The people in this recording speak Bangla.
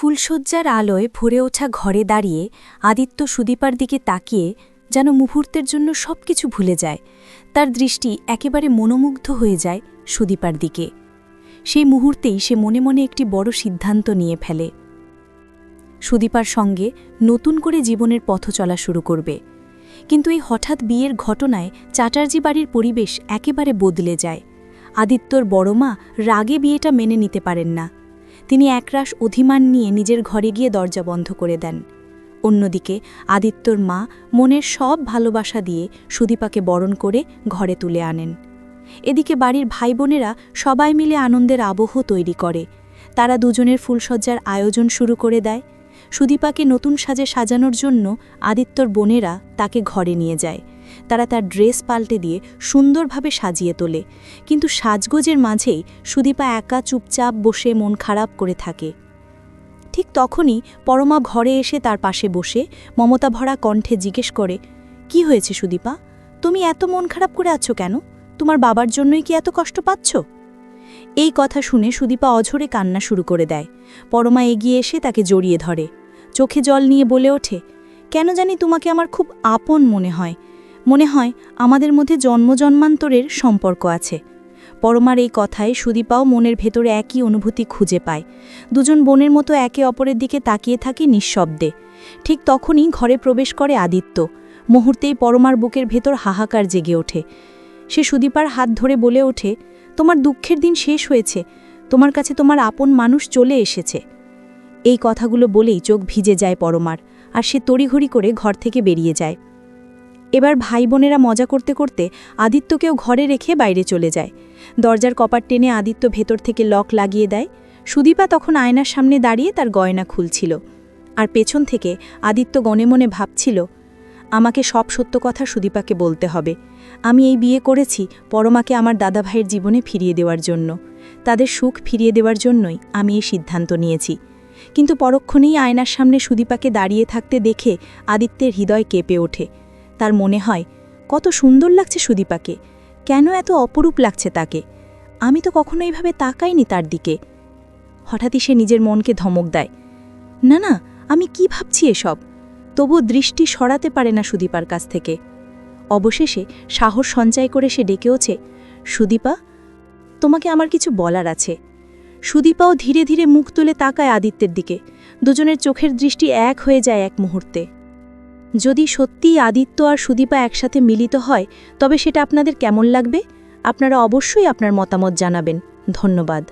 ফুলশয্যার আলোয় ভরে ওঠা ঘরে দাঁড়িয়ে আদিত্য সুদীপার দিকে তাকিয়ে যেন মুহূর্তের জন্য সবকিছু ভুলে যায়। তার দৃষ্টি একেবারে মনোমুগ্ধ হয়ে যায় সুদীপার দিকে। সেই মুহূর্তেই সে মনে মনে একটি বড় সিদ্ধান্ত নিয়ে ফেলে। সুদীপার সঙ্গে নতুন করে জীবনের পথ চলা শুরু করবে। কিন্তু এই হঠাৎ বিয়ের ঘটনায় চ্যাটার্জি বাড়ির পরিবেশ একেবারে বদলে যায়। আদিত্যর বড় মা রাগে বিয়েটা মেনে নিতে পারেন না। তিনি একরাশ অভিমান নিয়ে নিজের ঘরে গিয়ে দরজা বন্ধ করে দেন। অন্যদিকে আদিত্যর মা মনের সব ভালোবাসা দিয়ে সুদীপাকে বরণ করে ঘরে তুলে আনেন। এদিকে বাড়ির ভাই বোনেরা সবাই মিলে আনন্দের আবহ তৈরি করে। তারা দুজনের ফুলশয্যার আয়োজন শুরু করে দেয়। সুদীপাকে নতুন সাজে সাজানোর জন্য আদিত্যর বোনেরা তাকে ঘরে নিয়ে যায়। তারা তার ড্রেস পাল্টে দিয়ে সুন্দরভাবে সাজিয়ে তোলে। কিন্তু সাজগোজের মাঝেই সুদীপা একা চুপচাপ বসে মন খারাপ করে থাকে। ঠিক তখনই পরমা ঘরে এসে তার পাশে বসে মমতা ভরা কণ্ঠে জিজ্ঞেস করে, কি হয়েছে সুদীপা, তুমি এত মন খারাপ করে আছো কেন? তোমার বাবার জন্যই কি এত কষ্ট পাচ্ছ? এই কথা শুনে সুদীপা অঝরে কান্না শুরু করে দেয়। পরমা এগিয়ে এসে তাকে জড়িয়ে ধরে, চোখে জল নিয়ে বলে ওঠে, কেন জানি তোমাকে আমার খুব আপন মনে হয়। মনে হয় আমাদের মধ্যে জন্মজন্মান্তরের সম্পর্ক আছে। পরমার এই কথায় সুদীপাও মনের ভেতরে একই অনুভূতি খুঁজে পায়। দুজন বোনের মতো একে অপরের দিকে তাকিয়ে থাকে নিঃশব্দে। ঠিক তখনই ঘরে প্রবেশ করে আদিত্য। মুহূর্তেই পরমার বুকের ভেতর হাহাকার জেগে ওঠে। সে সুদীপার হাত ধরে বলে ওঠে, তোমার দুঃখের দিন শেষ হয়েছে, তোমার কাছে তোমার আপন মানুষ চলে এসেছে। এই কথাগুলো বলেই চোখ ভিজে যায় পরমার, আর সে তড়িঘড়ি করে ঘর থেকে বেরিয়ে যায়। এবার ভাই বোনেরা মজা করতে করতে আদিত্যকেও ঘরে রেখে বাইরে চলে যায়। দরজার কপাট টেনে আদিত্য ভেতর থেকে লক লাগিয়ে দেয়। সুদীপা তখন আয়নার সামনে দাঁড়িয়ে তার গয়না খুলছিল, আর পেছন থেকে আদিত্য গনে মনে ভাবছিল, আমাকে সব সত্য কথা সুদীপাকে বলতে হবে। আমি এই বিয়ে করেছি পরমাকে আমার দাদা ভাইয়ের জীবনে ফিরিয়ে দেওয়ার জন্য, তাদের সুখ ফিরিয়ে দেওয়ার জন্যই আমি এই সিদ্ধান্ত নিয়েছি। কিন্তু পরক্ষণেই আয়নার সামনে সুদীপাকে দাঁড়িয়ে থাকতে দেখে আদিত্যের হৃদয় কেঁপে ওঠে। তার মনে হয়, কত সুন্দর লাগছে সুদীপাকে, কেন এত অপরূপ লাগছে তাকে, আমি তো কখনো এইভাবে তাকাইনি তার দিকে। হঠাৎই সে নিজের মনকে ধমক দেয়, না না, আমি কি ভাবছি এসব। তবু দৃষ্টি সরাতে পারে না সুদীপার কাছ থেকে। অবশেষে সাহস সঞ্চয় করে সে ডেকে ওঠে, সুদীপা, তোমাকে আমার কিছু বলার আছে। সুদীপাও ধীরে ধীরে মুখ তুলে তাকায় আদিত্যের দিকে। দুজনের চোখের দৃষ্টি এক হয়ে যায় এক মুহূর্তে। যদি সত্যিই আদিত্য আর সুদীপা একসাথে মিলিত হয়, তবে সেটা আপনাদের কেমন লাগবে? আপনারা অবশ্যই আপনার মতামত জানাবেন। ধন্যবাদ।